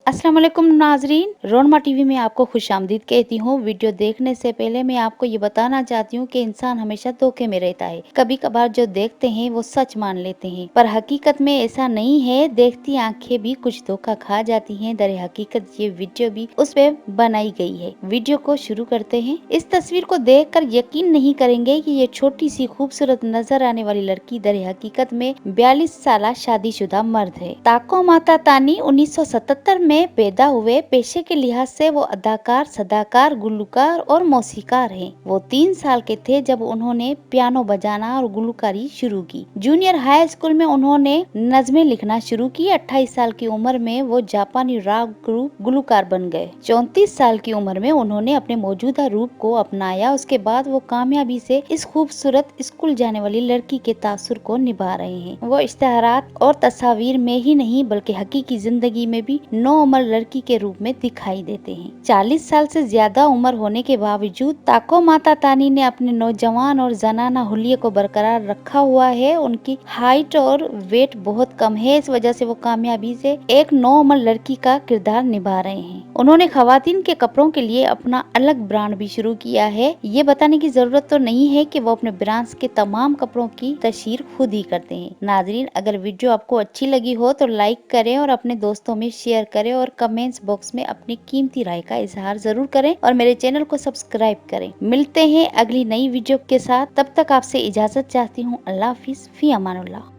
अस्सलाम वालेकुम नाजरीन, रोनमा टीवी में आपको खुशामदीद कहती हूँ। वीडियो देखने से पहले मैं आपको ये बताना चाहती हूँ कि इंसान हमेशा धोखे में रहता है। कभी कभार जो देखते हैं वो सच मान लेते हैं, पर हकीकत में ऐसा नहीं है। देखती आंखें भी कुछ धोखा खा जाती हैं। दर हकीकत ये वीडियो भी उस पे बनाई गई है। वीडियो को शुरू करते हैं। इस तस्वीर को देखकर यकीन नहीं करेंगे कि ये छोटी सी खूबसूरत नजर आने वाली लड़की दर हकीकत में 42 साल शादीशुदा मर्द है। ताको माता तानी 1977 में पैदा हुए। पेशे के लिहाज से वो अदाकार, सदाकार, गुलकार और मौसीकार हैं। वो 3 साल के थे जब उन्होंने पियानो बजाना और गुलकारी शुरू की। जूनियर हाई स्कूल में उन्होंने नज़में लिखना शुरू की। 28 साल की उम्र में वो जापानी रॉक ग्रुप गुलकार बन गए। 34 साल की उम्र में उन्होंने अपने मौजूदा रूप को अपनाया। उसके बाद वो कामयाबी से इस खूबसूरत स्कूल जाने वाली लड़की के तासुर को निभा रहे हैं। वो इश्तहारात और तस्वीर में ही नहीं बल्कि हकीकी जिंदगी में भी नौउम्र लड़की के रूप में दिखाई देते हैं। 40 साल से ज्यादा उम्र होने के बावजूद ताको माता तानी ने अपने नौजवान और जनाना हुलिये को बरकरार रखा हुआ है। उनकी हाइट और वेट बहुत कम है, इस वजह से वो कामयाबी से एक नौउम्र लड़की का किरदार निभा रहे हैं। उन्होंने खवातीन के कपड़ों के लिए अपना अलग ब्रांड भी शुरू किया है। ये बताने की जरूरत तो नहीं है कि वो अपने ब्रांड्स के तमाम कपड़ों की तशहीर खुद ही करते हैं। नाजरीन, अगर वीडियो आपको अच्छी लगी हो तो लाइक करें और अपने दोस्तों में शेयर करें और कमेंट्स बॉक्स में अपनी कीमती राय का इजहार जरूर करें और मेरे चैनल को सब्सक्राइब करें। मिलते हैं अगली नई वीडियो के साथ, तब तक आपसे इजाजत चाहती हूँ। अल्लाह हाफिज, फी अमानुल्लाह।